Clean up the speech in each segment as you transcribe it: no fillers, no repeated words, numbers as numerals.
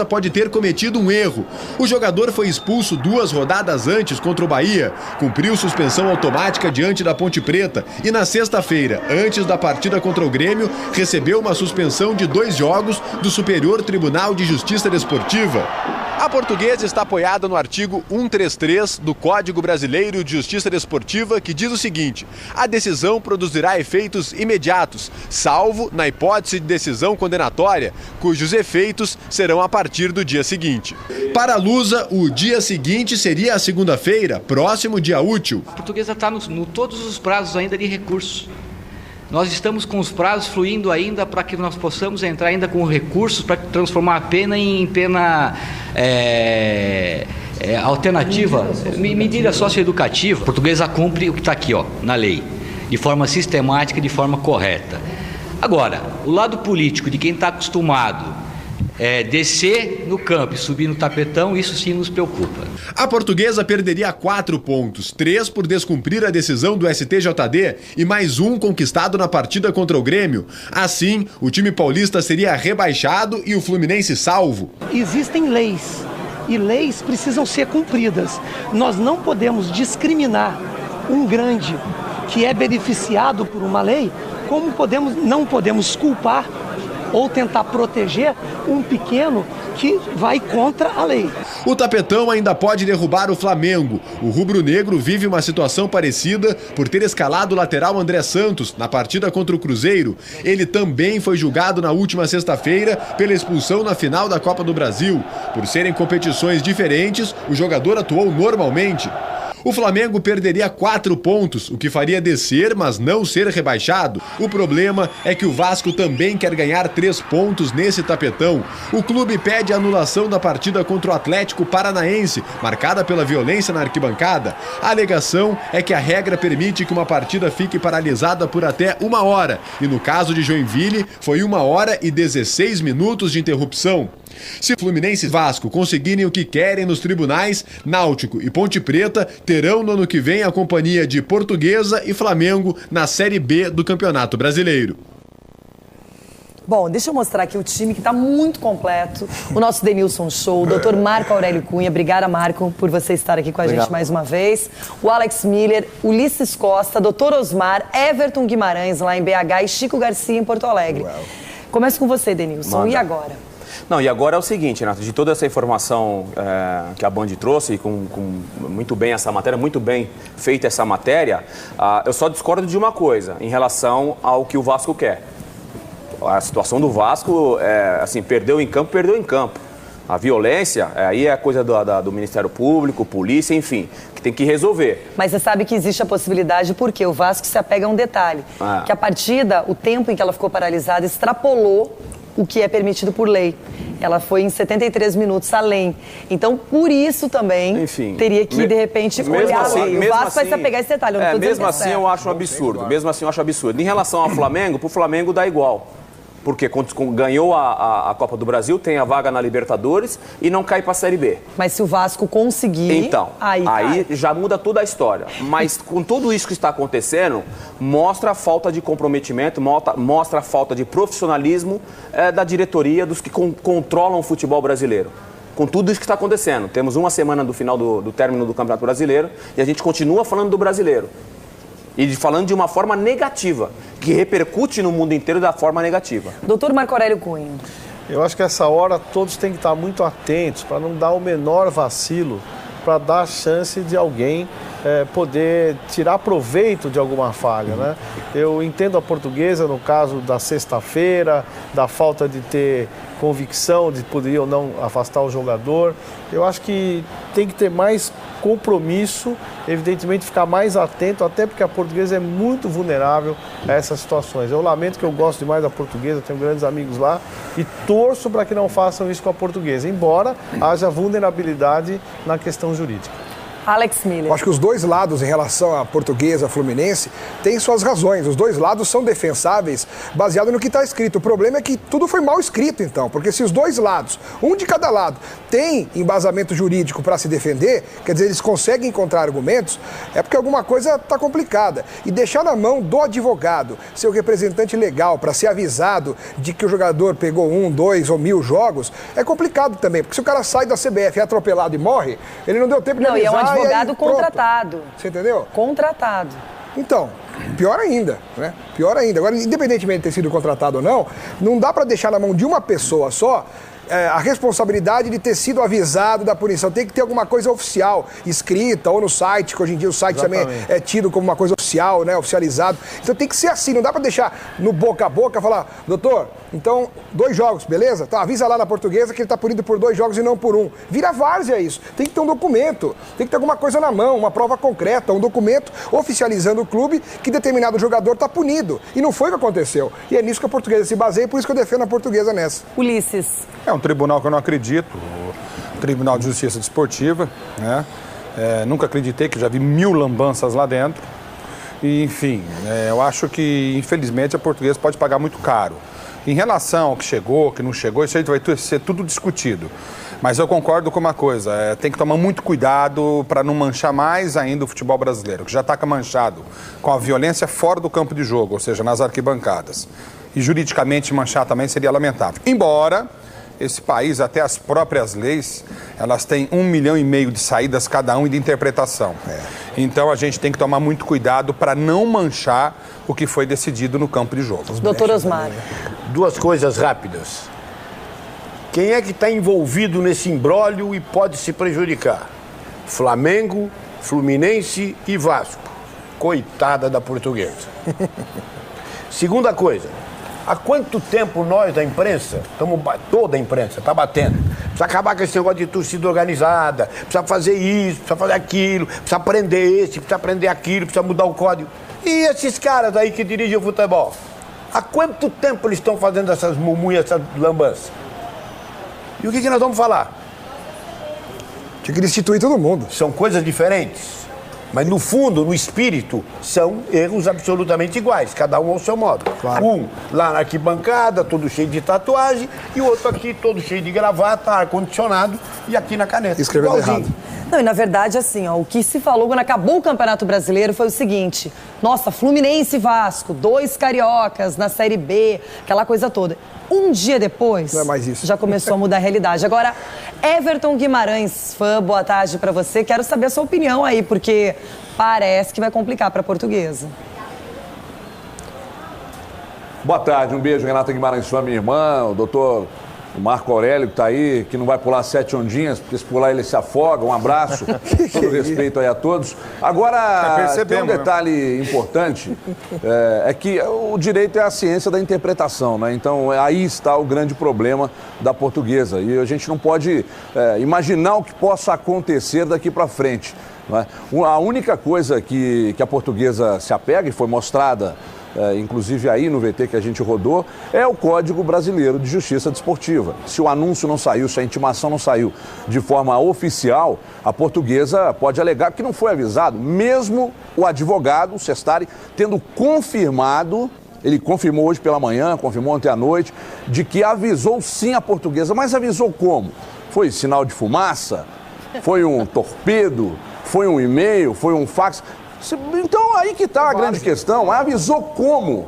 pode ter cometido um erro. O jogador foi expulso 2 rodadas antes contra o Bahia, cumpriu suspensão automática diante da Ponte Preta e na sexta-feira, antes da partida contra o Grêmio, recebeu uma suspensão de 2 jogos do Superior Tribunal de Justiça Desportiva. A Portuguesa está apoiada no artigo 133 do Código Brasileiro de Justiça Desportiva, que diz o seguinte: a decisão produzirá efeitos imediatos, salvo na hipótese de decisão condenatória, cujos efeitos serão a partir do dia seguinte. Para a Lusa, o dia seguinte seria a segunda-feira, próximo dia útil. A Portuguesa está no todos os prazos ainda de recurso. Nós estamos com os prazos fluindo ainda para que nós possamos entrar ainda com recursos para transformar a pena em pena alternativa, medida socioeducativa. A Portuguesa cumpre o que está aqui, na lei, de forma sistemática e de forma correta. Agora, o lado político de quem está acostumado descer no campo e subir no tapetão, isso sim nos preocupa. A Portuguesa perderia 4 pontos, 3 por descumprir a decisão do STJD e mais 1 conquistado na partida contra o Grêmio. Assim, o time paulista seria rebaixado e o Fluminense salvo. Existem leis e leis precisam ser cumpridas. Nós não podemos discriminar um grande que é beneficiado por uma lei, como não podemos culpar ou tentar proteger um pequeno que vai contra a lei. O tapetão ainda pode derrubar o Flamengo. O rubro-negro vive uma situação parecida por ter escalado o lateral André Santos na partida contra o Cruzeiro. Ele também foi julgado na última sexta-feira pela expulsão na final da Copa do Brasil. Por serem competições diferentes, o jogador atuou normalmente. O Flamengo perderia 4 pontos, o que faria descer, mas não ser rebaixado. O problema é que o Vasco também quer ganhar 3 pontos nesse tapetão. O clube pede a anulação da partida contra o Atlético Paranaense, marcada pela violência na arquibancada. A alegação é que a regra permite que uma partida fique paralisada por até 1 hora, e no caso de Joinville, foi 1 hora e 16 minutos de interrupção. Se Fluminense e Vasco conseguirem o que querem nos tribunais, Náutico e Ponte Preta terão no ano que vem a companhia de Portuguesa e Flamengo na Série B do Campeonato Brasileiro. Bom, deixa eu mostrar aqui o time que está muito completo. O nosso Denilson Show, o Dr. Marco Aurélio Cunha. Obrigada, Marco, por você estar aqui com a gente mais uma vez. O Alex Miller, Ulisses Costa, Dr. Osmar, Everton Guimarães lá em BH e Chico Garcia em Porto Alegre. Começo com você, Denilson. Manda. E agora? Não, e agora é o seguinte, Renato, de toda essa informação que a Band trouxe, com muito bem essa matéria, muito bem feita essa matéria, eu só discordo de uma coisa, em relação ao que o Vasco quer. A situação do Vasco, perdeu em campo, perdeu em campo. A violência, aí é coisa do Ministério Público, polícia, enfim, que tem que resolver. Mas você sabe que existe a possibilidade, porque o Vasco se apega a um detalhe, que a partida, o tempo em que ela ficou paralisada, extrapolou o que é permitido por lei. Ela foi em 73 minutos além. Então, por isso também, enfim, teria que, de repente, olhar a lei. O Vasco vai se apegar a esse detalhe. Mesmo assim, eu acho um absurdo. Mesmo assim, eu acho absurdo. Em relação ao Flamengo, pro Flamengo dá igual. Porque ganhou a Copa do Brasil, tem a vaga na Libertadores e não cai para a Série B. Mas se o Vasco conseguir... Então, aí já muda toda a história. Mas com tudo isso que está acontecendo, mostra a falta de comprometimento, mostra a falta de profissionalismo da diretoria, dos que controlam o futebol brasileiro. Com tudo isso que está acontecendo. Temos 1 semana do final do término do Campeonato Brasileiro e a gente continua falando do brasileiro. E falando de uma forma negativa, que repercute no mundo inteiro da forma negativa. Doutor Marco Aurélio Cunha. Eu acho que essa hora todos têm que estar muito atentos para não dar o menor vacilo, para dar a chance de alguém poder tirar proveito de alguma falha, né? Eu entendo a Portuguesa no caso da sexta-feira, da falta de ter convicção de poder ou não afastar o jogador. Eu acho que tem que ter mais compromisso, evidentemente ficar mais atento, até porque a Portuguesa é muito vulnerável a essas situações. Eu lamento, que eu gosto demais da Portuguesa, tenho grandes amigos lá e torço para que não façam isso com a Portuguesa, embora haja vulnerabilidade na questão jurídica. Alex Miller. Acho que os dois lados, em relação à Portuguesa, Fluminense, têm suas razões. Os dois lados são defensáveis, baseado no que está escrito. O problema é que tudo foi mal escrito, então. Porque se os dois lados, um de cada lado, tem embasamento jurídico para se defender, quer dizer, eles conseguem encontrar argumentos, é porque alguma coisa está complicada. E deixar na mão do advogado, seu representante legal, para ser avisado de que o jogador pegou 1, 2 ou 1000 jogos, é complicado também. Porque se o cara sai da CBF, é atropelado e morre, ele não deu tempo de avisar. Não, e é um advogado aí, contratado. Você entendeu? Contratado. Então, pior ainda, né? Pior ainda. Agora, independentemente de ter sido contratado ou não dá para deixar na mão de uma pessoa só a responsabilidade de ter sido avisado da punição. Tem que ter alguma coisa oficial, escrita, ou no site, que hoje em dia o site também é tido como uma coisa oficial, né, oficializado. Então tem que ser assim, não dá pra deixar no boca a boca, falar, doutor, então 2 jogos, beleza? Então avisa lá na Portuguesa que ele tá punido por 2 jogos e não por 1. Vira várzea isso. Tem que ter um documento, tem que ter alguma coisa na mão, uma prova concreta, um documento oficializando o clube que determinado jogador tá punido. E não foi o que aconteceu. E é nisso que a Portuguesa se baseia, por isso que eu defendo a Portuguesa nessa. Ulisses. É um tribunal que eu não acredito, o Tribunal de Justiça Desportiva, né? Nunca acreditei, que já vi 1000 lambanças lá dentro. E, enfim, eu acho que, infelizmente, a Portuguesa pode pagar muito caro. Em relação ao que chegou, que não chegou, isso aí vai ser tudo discutido. Mas eu concordo com uma coisa, tem que tomar muito cuidado para não manchar mais ainda o futebol brasileiro, que já está manchado com a violência fora do campo de jogo, ou seja, nas arquibancadas. E juridicamente manchar também seria lamentável. Embora esse país, até as próprias leis, elas têm 1,5 milhão de saídas cada um e de interpretação. Então a gente tem que tomar muito cuidado para não manchar o que foi decidido no campo de jogo. Doutor Osmar. 2 coisas rápidas. Quem é que está envolvido nesse imbróglio e pode se prejudicar? Flamengo, Fluminense e Vasco. Coitada da Portuguesa. Segunda coisa. Há quanto tempo nós da imprensa, toda a imprensa está batendo? Precisa acabar com esse negócio de torcida organizada, precisa fazer isso, precisa fazer aquilo, precisa prender esse, precisa prender aquilo, precisa mudar o código. E esses caras aí que dirigem o futebol? Há quanto tempo eles estão fazendo essas mumuias, essas lambanças? E o que nós vamos falar? Tinha que destituir todo mundo. São coisas diferentes. Mas no fundo, no espírito, são erros absolutamente iguais, cada um ao seu modo. Claro. Um lá na arquibancada, todo cheio de tatuagem, e o outro aqui, todo cheio de gravata, ar-condicionado, e aqui na caneta. Escrevendo errado. Não, e na verdade, assim, ó, o que se falou quando acabou o Campeonato Brasileiro foi o seguinte: nossa, Fluminense e Vasco, 2 cariocas na Série B, aquela coisa toda. Um dia depois, não é mais isso. Já começou a mudar a realidade. Agora, Everton Guimarães, fã, boa tarde pra você. Quero saber a sua opinião aí, porque parece que vai complicar pra Portuguesa. Boa tarde, um beijo, Renata Guimarães, fã, minha irmã, o doutor Marco Aurélio, que está aí, que não vai pular 7 ondinhas, porque se pular ele se afoga. Um abraço, todo respeito aí a todos. Agora, tem um detalhe importante, é que o direito é a ciência da interpretação, né? Então, aí está o grande problema da Portuguesa. E a gente não pode imaginar o que possa acontecer daqui para frente, não é? A única coisa que a Portuguesa se apega, e foi mostrada inclusive aí no VT que a gente rodou, é o Código Brasileiro de Justiça Desportiva. Se o anúncio não saiu, se a intimação não saiu de forma oficial, a Portuguesa pode alegar que não foi avisado, mesmo o advogado, o Sestari, tendo confirmado, ele confirmou hoje pela manhã, confirmou ontem à noite, de que avisou sim a Portuguesa. Mas avisou como? Foi sinal de fumaça? Foi um torpedo? Foi um e-mail? Foi um fax? Então, aí que está a grande questão. Avisou como?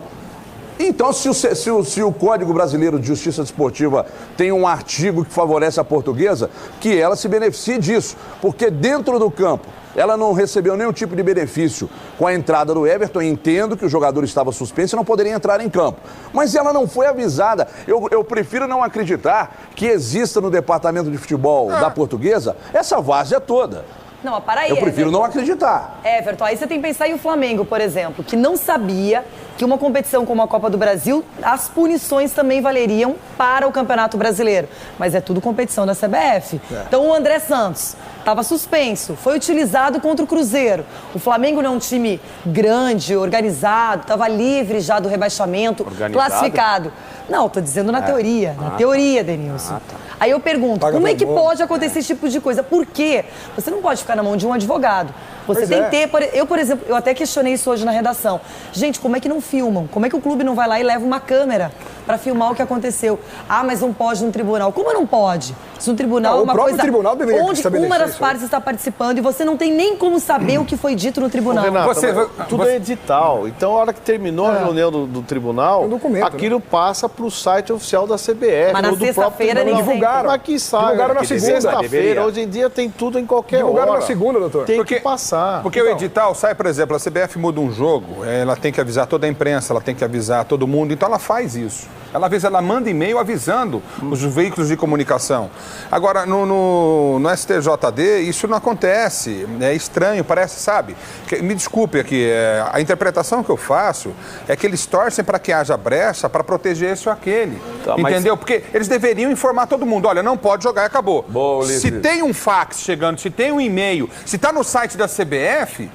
Então, se o Código Brasileiro de Justiça Desportiva tem um artigo que favorece a Portuguesa, que ela se beneficie disso. Porque dentro do campo, ela não recebeu nenhum tipo de benefício com a entrada do Everton. Entendo que o jogador estava suspenso e não poderia entrar em campo. Mas ela não foi avisada. Eu prefiro não acreditar que exista no departamento de futebol da Portuguesa essa várzea toda. Não, para aí, eu prefiro Everton. Não acreditar. Everton, aí você tem que pensar em o Flamengo, por exemplo, que não sabia que uma competição como a Copa do Brasil, as punições também valeriam para o Campeonato Brasileiro. Mas é tudo competição da CBF. Então o André Santos estava suspenso, foi utilizado contra o Cruzeiro. O Flamengo não é um time grande, organizado, estava livre já do rebaixamento, classificado. Não, estou dizendo na teoria. Na teoria, Denilson. Aí eu pergunto, como é que pode acontecer esse tipo de coisa? Por quê? Você não pode ficar na mão de um advogado. Você tem que ter... Eu, por exemplo, eu até questionei isso hoje na redação. Gente, como é que não filmam? Como é que o clube não vai lá e leva uma câmera para filmar o que aconteceu? Ah, mas não pode no tribunal. Como não pode? Se no tribunal uma coisa tribunal deveria onde uma das partes está participando e você não tem nem como saber o que foi dito no tribunal. Renata, tudo é edital. Então, a hora que terminou a reunião do tribunal, aquilo passa para o site oficial da CBF. Mas na sexta-feira ninguém divulgaram. Mas que sai. Divulgaram na segunda. Sexta-feira. Hoje em dia tem tudo em qualquer hora. Divulgaram na segunda, doutor. Tem que passar. Porque o edital sai, por exemplo, a CBF muda um jogo, ela tem que avisar toda a imprensa, ela tem que avisar todo mundo, então ela faz isso. Ela manda e-mail avisando os veículos de comunicação. Agora, no STJD, isso não acontece. É estranho, parece, sabe? Me desculpe aqui, a interpretação que eu faço é que eles torcem para que haja brecha para proteger esse ou aquele. Tá, entendeu? Porque eles deveriam informar todo mundo. Olha, não pode jogar e acabou. Boa, se tem um fax chegando, se tem um e-mail, se está no site da CBF,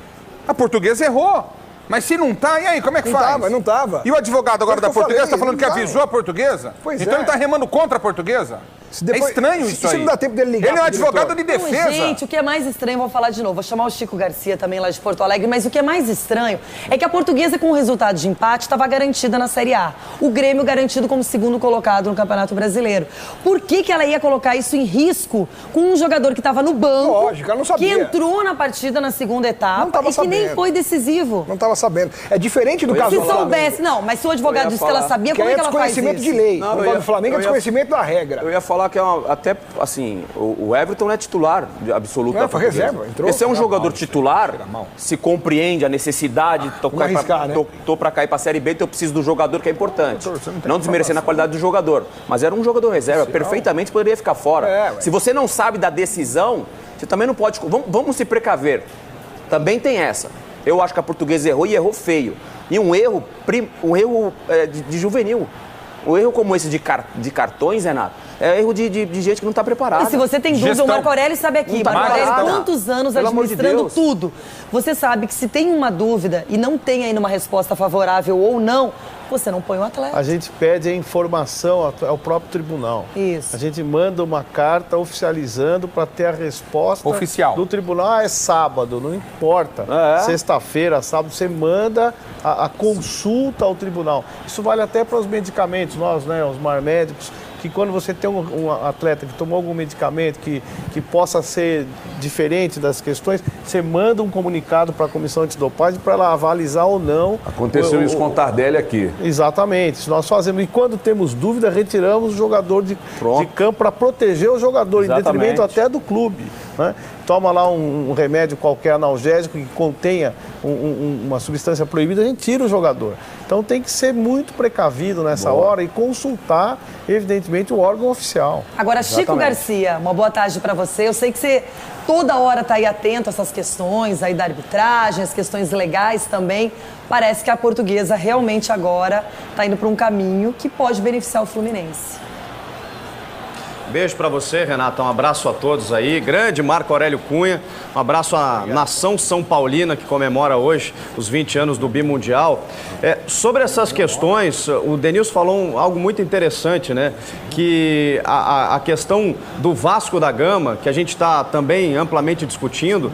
a Portuguesa errou. Mas se não tá, e aí, como é que faz? Não tava. E o advogado agora da Portuguesa está falando que avisou a Portuguesa? Pois então ele está remando contra a Portuguesa? Depois, é estranho isso aí. Se não dá tempo dele ligar. Ele é um advogado de defesa. Não, gente, o que é mais estranho, vou falar de novo, vou chamar o Chico Garcia também lá de Porto Alegre, mas o que é mais estranho é que a Portuguesa, com o resultado de empate, estava garantida na Série A. O Grêmio garantido como segundo colocado no Campeonato Brasileiro. Por que ela ia colocar isso em risco com um jogador que estava no banco, lógico, ela não sabia, que entrou na partida na segunda etapa e que nem foi decisivo? Não estava sabendo. É diferente do caso do Flamengo. Se soubesse, não, mas se o advogado disse que ela sabia, como é que ela faz isso? É desconhecimento de lei. No Flamengo é desconhecimento da regra. Eu ia falar que até assim, o Everton não é titular absoluto da Portuguesa. Reserva, entrou. Esse é um jogador titular, se compreende a necessidade de tô para cair para a Série B, então eu preciso do jogador que é importante. Não desmerecendo a qualidade do jogador, mas era um jogador reserva, perfeitamente poderia ficar fora. Se você não sabe da decisão, você também não pode... Vamos se precaver. Também tem essa. Eu acho que a Portuguesa errou e errou feio. E um erro de juvenil. Um erro como esse de cartões, Renato, é erro de gente que não está preparada. E se você tem dúvida, o Marco Aurélio sabe aqui. Marco Aurélio, quantos anos administrando tudo? Você sabe que se tem uma dúvida e não tem ainda uma resposta favorável ou não, você não põe o atleta. A gente pede a informação ao próprio tribunal. Isso. A gente manda uma carta oficializando para ter a resposta oficial do tribunal. É sábado, não importa. Sexta-feira, sábado, você manda a consulta ao tribunal. Isso vale até para os medicamentos, nós, né, os médicos, que quando você tem um atleta que tomou algum medicamento que possa ser diferente das questões, você manda um comunicado para a comissão antidopagem para ela avalizar ou não. Aconteceu isso com o Tardelli aqui. Exatamente, isso nós fazemos. E quando temos dúvida, retiramos o jogador de campo para proteger o jogador, em detrimento até do clube, né? Toma lá um remédio qualquer analgésico que contenha uma substância proibida, a gente tira o jogador. Então tem que ser muito precavido nessa hora e consultar, evidentemente, o órgão oficial. Agora, Chico Garcia, uma boa tarde para você. Eu sei que você toda hora está aí atento a essas questões aí da arbitragem, as questões legais também. Parece que a Portuguesa realmente agora está indo para um caminho que pode beneficiar o Fluminense. Beijo para você, Renata. Um abraço a todos aí. Grande Marco Aurélio Cunha. Um abraço à nação São Paulina, que comemora hoje os 20 anos do Bimundial. Sobre essas questões, o Denilson falou algo muito interessante, né? Que a questão do Vasco da Gama, que a gente está também amplamente discutindo,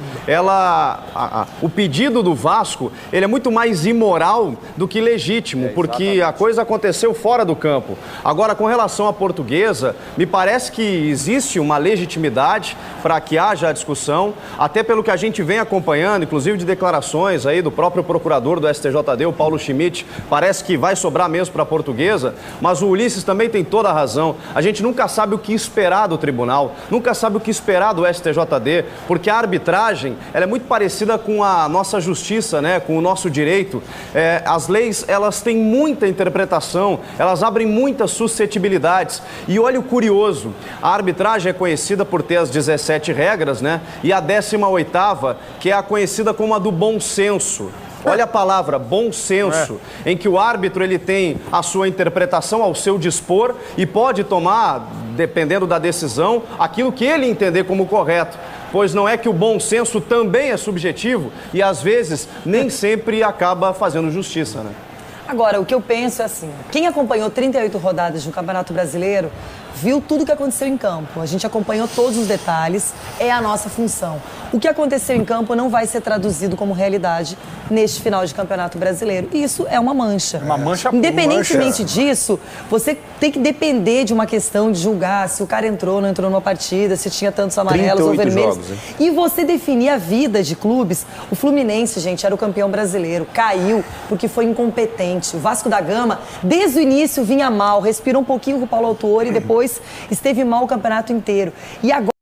o pedido do Vasco, ele é muito mais imoral do que legítimo, porque a coisa aconteceu fora do campo. Agora, com relação à Portuguesa, me parece que existe uma legitimidade para que haja a discussão, até pelo que a gente vem acompanhando, inclusive de declarações aí do próprio procurador do STJD, o Paulo Schmidt, parece que vai sobrar mesmo para a Portuguesa, mas o Ulisses também tem toda a razão. A gente nunca sabe o que esperar do tribunal, nunca sabe o que esperar do STJD, porque a arbitragem, ela é muito parecida com a nossa justiça, né, com o nosso direito. As leis, elas têm muita interpretação, elas abrem muitas suscetibilidades. E olha o curioso, a arbitragem é conhecida por ter as 17 regras, né? E a 18ª, que é a conhecida como a do bom senso. Olha a palavra, bom senso, em que o árbitro ele tem a sua interpretação ao seu dispor e pode tomar, dependendo da decisão, aquilo que ele entender como correto. Pois não é que o bom senso também é subjetivo e, às vezes, nem sempre acaba fazendo justiça, né? Agora, o que eu penso é assim, quem acompanhou 38 rodadas do Campeonato Brasileiro viu tudo o que aconteceu em campo. A gente acompanhou todos os detalhes, é a nossa função. O que aconteceu em campo não vai ser traduzido como realidade neste final de Campeonato Brasileiro. E isso é uma mancha. Uma mancha. Independentemente disso, você tem que depender de uma questão de julgar se o cara entrou ou não entrou numa partida, se tinha tantos amarelos ou vermelhos. Jogos, hein? E você definir a vida de clubes. O Fluminense, gente, era o campeão brasileiro. Caiu porque foi incompetente. O Vasco da Gama, desde o início, vinha mal. Respirou um pouquinho com o Paulo Autuori e depois esteve mal o campeonato inteiro. E agora